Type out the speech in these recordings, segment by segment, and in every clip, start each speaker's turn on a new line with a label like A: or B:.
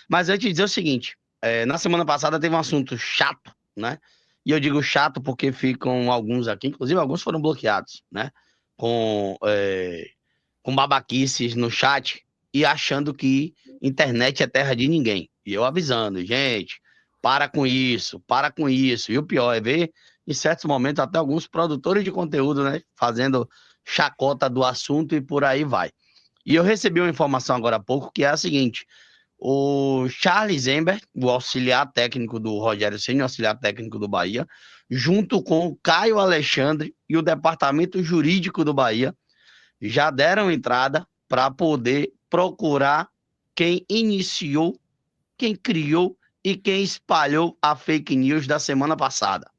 A: Mas antes de dizer o seguinte, na semana passada teve um assunto chato, né? E eu digo chato porque ficam alguns aqui, inclusive alguns foram bloqueados, né? Com, com babaquices no chat e achando que internet é terra de ninguém. E eu avisando, gente, para com isso, para com isso. E o pior é ver, em certos momentos, até alguns produtores de conteúdo, né? Fazendo chacota do assunto e por aí vai. E eu recebi uma informação agora há pouco que é a seguinte: o Charles Ember, o auxiliar técnico do Rogério Ceni, o auxiliar técnico do Bahia, junto com o Caio Alexandre e o departamento jurídico do Bahia, já deram entrada para poder procurar quem iniciou, quem criou e quem espalhou a fake news da semana passada.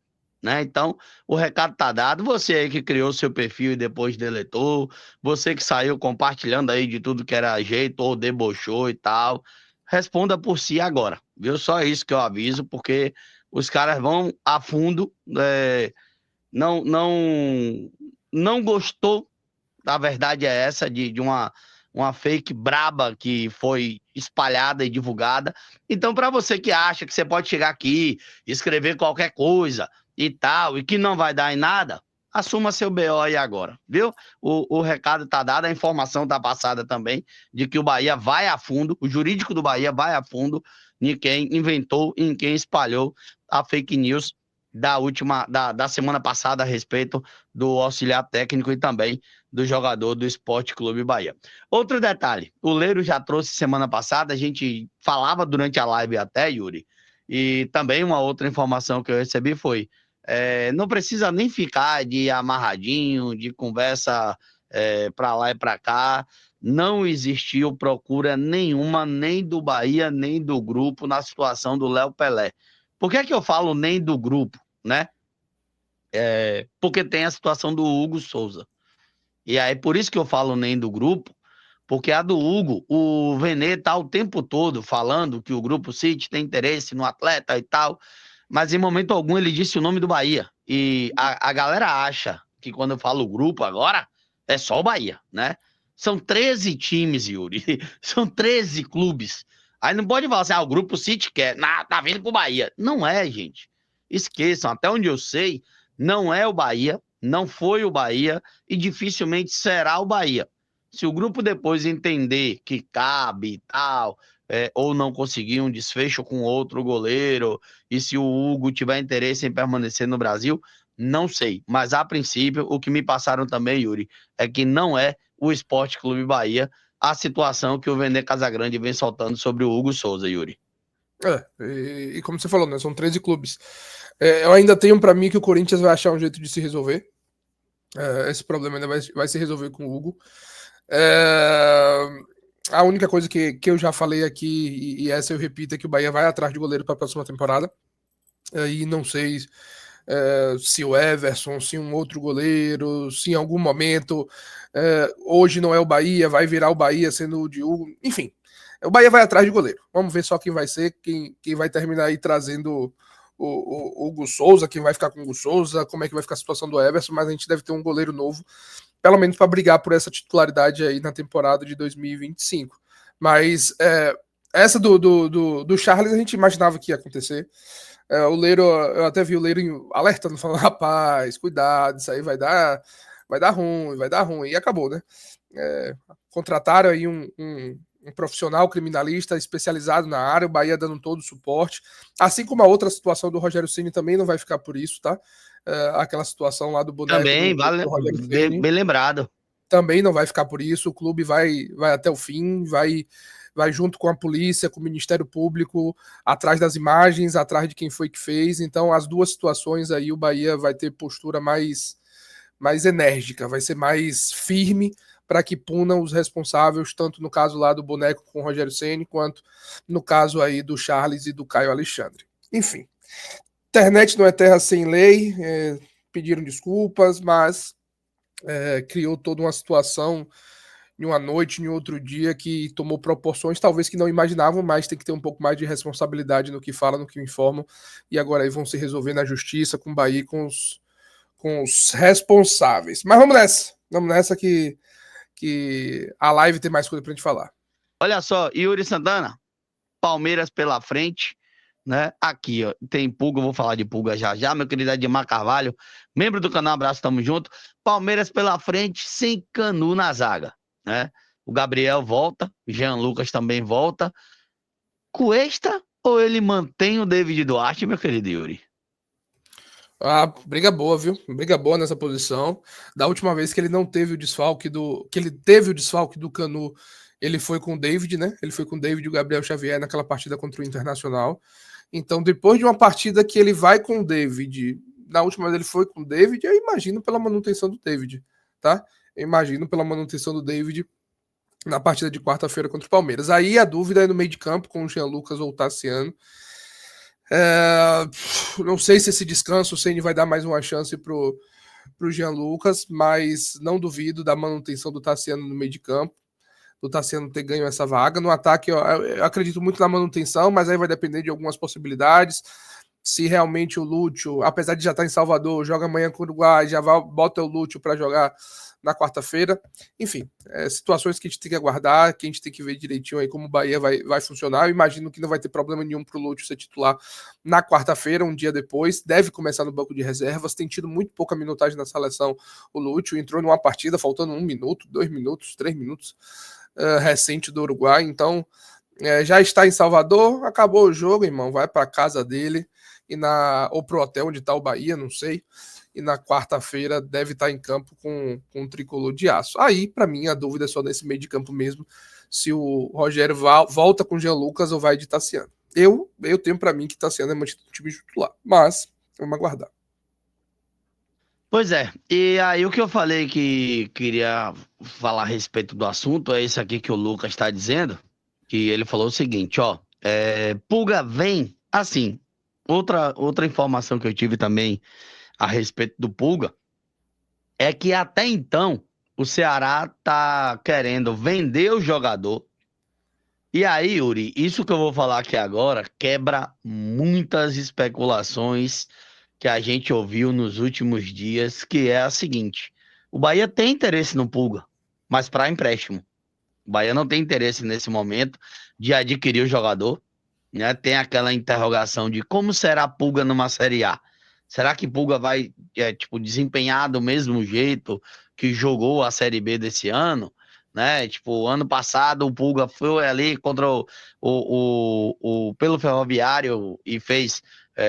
A: Né? Então, o recado tá dado. Você aí que criou seu perfil e depois deletou, você que saiu compartilhando aí de tudo que era jeito ou debochou e tal, responda por si agora, viu? Só isso que eu aviso, porque os caras vão a fundo, não, não gostou, a verdade é essa, de uma fake braba que foi espalhada e divulgada. Então, para você que acha que você pode chegar aqui, escrever qualquer coisa e tal, e que não vai dar em nada, assuma seu BO aí agora, viu? O recado tá dado, a informação tá passada também, de que o Bahia vai a fundo, o jurídico do Bahia vai a fundo em quem inventou, em quem espalhou a fake news da semana passada a respeito do auxiliar técnico e também do jogador do Sport Clube Bahia. Outro detalhe, o Leiro já trouxe semana passada, a gente falava durante a live até, Yuri, e também uma outra informação que eu recebi foi, não precisa nem ficar de amarradinho, de conversa para lá e para cá, não existiu procura nenhuma, nem do Bahia, nem do grupo, na situação do Léo Pelé. Por que eu falo nem do grupo, né? Porque tem a situação do Hugo Souza. E aí, por isso que eu falo nem do grupo, porque a do Hugo, o Vene tá o tempo todo falando que o Grupo City tem interesse no atleta e tal, mas em momento algum ele disse o nome do Bahia. E a galera acha que quando eu falo grupo agora, é só o Bahia, né? São 13 times, Yuri. São 13 clubes. Aí não pode falar assim, o Grupo City quer, tá vindo pro Bahia. Não é, gente. Esqueçam, até onde eu sei, não é o Bahia, não foi o Bahia e dificilmente será o Bahia. Se o grupo depois entender que cabe e tal, ou não conseguir um desfecho com outro goleiro, e se o Hugo tiver interesse em permanecer no Brasil, não sei. Mas a princípio, o que me passaram também, Yuri, é que não é o Esporte Clube Bahia a situação que o Vene Casagrande vem soltando sobre o Hugo Souza, Yuri.
B: E como você falou, né? São 13 clubes. Eu ainda tenho para mim que o Corinthians vai achar um jeito de se resolver. Esse problema ainda vai se resolver com o Hugo. A única coisa que eu já falei aqui, e essa eu repito, é que o Bahia vai atrás de goleiro para a próxima temporada. E não sei se o Everson, se um outro goleiro, se em algum momento hoje não é o Bahia, vai virar o Bahia sendo o de Hugo. Enfim, o Bahia vai atrás de goleiro. Vamos ver só quem vai ser, quem vai terminar aí trazendo o Hugo Souza, quem vai ficar com o Hugo Souza, como é que vai ficar a situação do Everson, mas a gente deve ter um goleiro novo, pelo menos para brigar por essa titularidade aí na temporada de 2025. Mas essa do Charles a gente imaginava que ia acontecer. O Leiro, eu até vi o Leiro alertando, falando, rapaz, cuidado, isso aí vai dar ruim, e acabou, né? Contrataram aí um profissional criminalista especializado na área, o Bahia dando todo o suporte, assim como a outra situação do Rogério Ceni também não vai ficar por isso, tá? Aquela situação lá do boneco
A: Também,
B: do Rogério Ceni
A: bem lembrado.
B: também não vai ficar por isso, o clube vai até o fim, vai junto com a polícia, com o Ministério Público, atrás das imagens, atrás de quem foi que fez. Então, as duas situações aí, o Bahia vai ter postura mais enérgica, vai ser mais firme para que punam os responsáveis, tanto no caso lá do boneco com o Rogério Ceni, quanto no caso aí do Charles e do Caio Alexandre. Enfim, internet não é terra sem lei, pediram desculpas, mas criou toda uma situação em uma noite, em outro dia, que tomou proporções talvez que não imaginavam, mas tem que ter um pouco mais de responsabilidade no que fala, no que informam, e agora aí vão se resolver na justiça, com o Bahia, com os responsáveis. Mas vamos nessa que a live tem mais coisa pra gente falar.
A: Olha só, Yuri Santana, Palmeiras pela frente, né? Aqui, ó, tem Pulga, eu vou falar de Pulga já já, meu querido Edmar Carvalho, membro do canal, abraço, tamo junto. Palmeiras pela frente, sem Canu na zaga, né? O Gabriel volta, Jean Lucas também volta. Cuesta ou ele mantém o David Duarte, meu querido Yuri?
B: Ah, briga boa, viu? Briga boa nessa posição. Da última vez que ele não teve o desfalque do. Que ele teve o desfalque do Canu, ele foi com o David, né? Ele foi com o David e o Gabriel Xavier naquela partida contra o Internacional. Então, depois de uma partida que ele vai com o David, na última vez ele foi com o David, eu imagino pela manutenção do David, tá? Eu imagino pela manutenção do David na partida de quarta-feira contra o Palmeiras. Aí a dúvida é no meio de campo com o Jean Lucas ou o Tassiano. Não sei se esse descanso, o Ceni vai dar mais uma chance pro Jean Lucas, mas não duvido da manutenção do Tassiano no meio de campo, do Tassiano ter ganho essa vaga. No ataque, eu acredito muito na manutenção, mas aí vai depender de algumas possibilidades. Se realmente o Lúcio, apesar de já estar em Salvador, joga amanhã com o Uruguai, já bota o Lúcio para jogar na quarta-feira. Enfim, situações que a gente tem que aguardar, que a gente tem que ver direitinho aí como o Bahia vai funcionar. Eu imagino que não vai ter problema nenhum para o Lúcio ser titular na quarta-feira, um dia depois. Deve começar no banco de reservas. Tem tido muito pouca minutagem na seleção. O Lúcio entrou numa partida faltando 1 minuto, 2 minutos, 3 minutos recente do Uruguai. Então, já está em Salvador, acabou o jogo, irmão. Vai para casa dele ou pro hotel onde está o Bahia, não sei. E na quarta-feira deve estar em campo com um tricolor de aço. Aí, para mim, a dúvida é só nesse meio de campo mesmo, se o Rogério volta com o Jean Lucas ou vai de Tassiano. Eu tenho para mim que Tassiano é mantido no time titular, mas vamos aguardar.
A: Pois é, e aí o que eu falei que queria falar a respeito do assunto é isso aqui que o Lucas está dizendo, que ele falou o seguinte, ó, Pulga vem, assim, outra informação que eu tive também a respeito do Pulga, é que até então o Ceará tá querendo vender o jogador. E aí, Yuri, isso que eu vou falar aqui agora quebra muitas especulações que a gente ouviu nos últimos dias, que é a seguinte: o Bahia tem interesse no Pulga, mas para empréstimo. O Bahia não tem interesse nesse momento de adquirir o jogador, né? Tem aquela interrogação de como será a Pulga numa Série A. Será que Pulga vai, tipo, desempenhar do mesmo jeito que jogou a Série B desse ano? Né? Tipo, ano passado o Pulga foi ali contra pelo Ferroviário e fez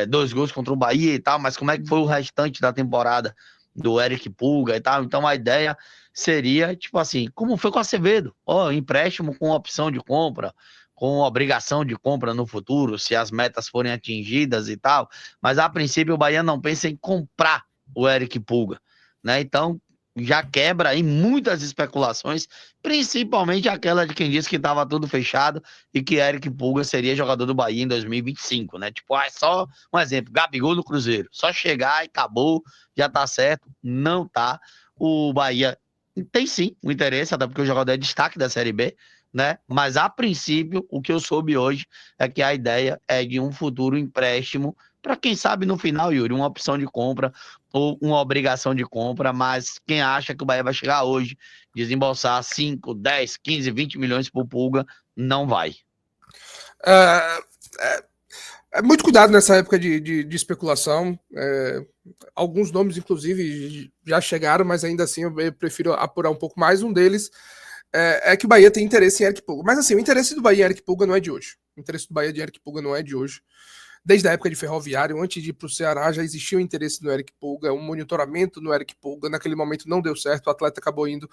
A: 2 gols contra o Bahia e tal, mas como é que foi o restante da temporada do Eric Pulga e tal? Então a ideia seria, tipo assim, como foi com o Acevedo, empréstimo com opção de compra, com obrigação de compra no futuro, se as metas forem atingidas e tal, mas a princípio o Bahia não pensa em comprar o Eric Pulga, né? Então já quebra aí muitas especulações, principalmente aquela de quem disse que estava tudo fechado e que Eric Pulga seria jogador do Bahia em 2025, né? Tipo, é só um exemplo, Gabigol no Cruzeiro, só chegar e acabou, já tá certo, não tá. O Bahia tem sim o interesse, até porque o jogador é destaque da Série B, né? Mas a princípio, o que eu soube hoje é que a ideia é de um futuro empréstimo para quem sabe no final, Yuri, uma opção de compra ou uma obrigação de compra, mas quem acha que o Bahia vai chegar hoje, desembolsar 5, 10, 15, 20 milhões por Pulga, não vai.
B: Muito cuidado nessa época de especulação. Alguns nomes, inclusive, já chegaram, mas ainda assim eu prefiro apurar um pouco mais. Um deles é que o Bahia tem interesse em Eric Pulga. Mas assim, o interesse do Bahia em Eric Pulga não é de hoje. O interesse do Bahia de Eric Pulga não é de hoje. Desde a época de Ferroviário, antes de ir para o Ceará, já existia um interesse no Eric Pulga, um monitoramento no Eric Pulga. Naquele momento não deu certo, o atleta acabou indo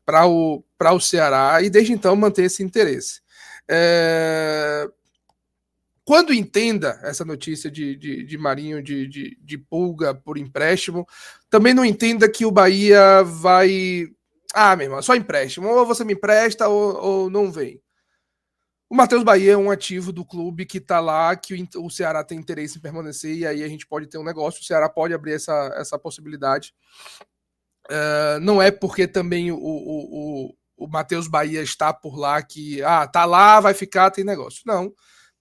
B: para o Ceará e desde então mantém esse interesse. Quando entenda essa notícia de Marinho de Pulga por empréstimo, também não entenda que o Bahia vai. Ah, meu irmão, só empréstimo. Ou você me empresta ou não vem. O Matheus Bahia é um ativo do clube que está lá, que o Ceará tem interesse em permanecer, e aí a gente pode ter um negócio. O Ceará pode abrir essa possibilidade. Não é porque também o Matheus Bahia está por lá que tá lá, vai ficar, tem negócio. Não.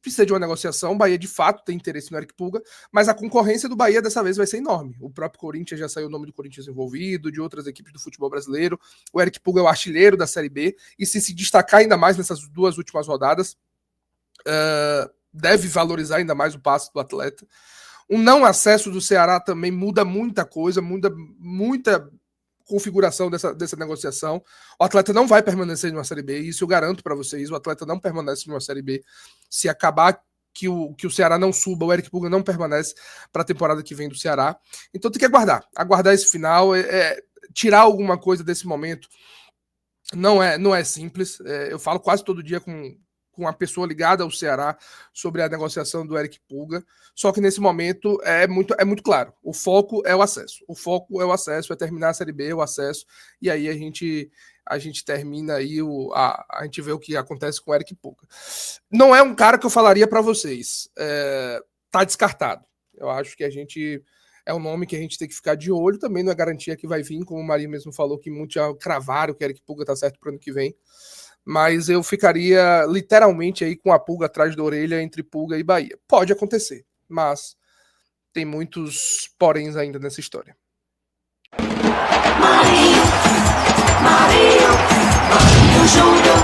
B: Precisa de uma negociação. O Bahia de fato tem interesse no Eric Pulga, mas a concorrência do Bahia dessa vez vai ser enorme. O próprio Corinthians já saiu o nome do Corinthians envolvido, de outras equipes do futebol brasileiro. O Eric Pulga é o artilheiro da Série B, e se destacar ainda mais nessas 2 últimas rodadas, deve valorizar ainda mais o passe do atleta. Um não acesso do Ceará também muda muita coisa, muda muita configuração dessa negociação. O atleta não vai permanecer numa Série B, isso eu garanto para vocês. O atleta não permanece numa Série B. Se acabar que o Ceará não suba, o Eric Pulga não permanece para a temporada que vem do Ceará. Então tem que aguardar esse final, tirar alguma coisa desse momento. Não é simples. Eu falo quase todo dia com uma pessoa ligada ao Ceará sobre a negociação do Eric Pulga. Só que nesse momento é muito claro. O foco é o acesso. O foco é o acesso, é terminar a Série B, o acesso. E aí a gente termina aí, a gente vê o que acontece com o Eric Pulga. Não é um cara que eu falaria para vocês. Tá descartado. Eu acho que é um nome que a gente tem que ficar de olho. Também não é garantia que vai vir, como o Marinho mesmo falou, que muitos já cravaram que o Eric Pulga tá certo para o ano que vem. Mas eu ficaria literalmente aí com a pulga atrás da orelha entre Pulga e Bahia. Pode acontecer, mas tem muitos poréns ainda nessa história. Marinho Júnior.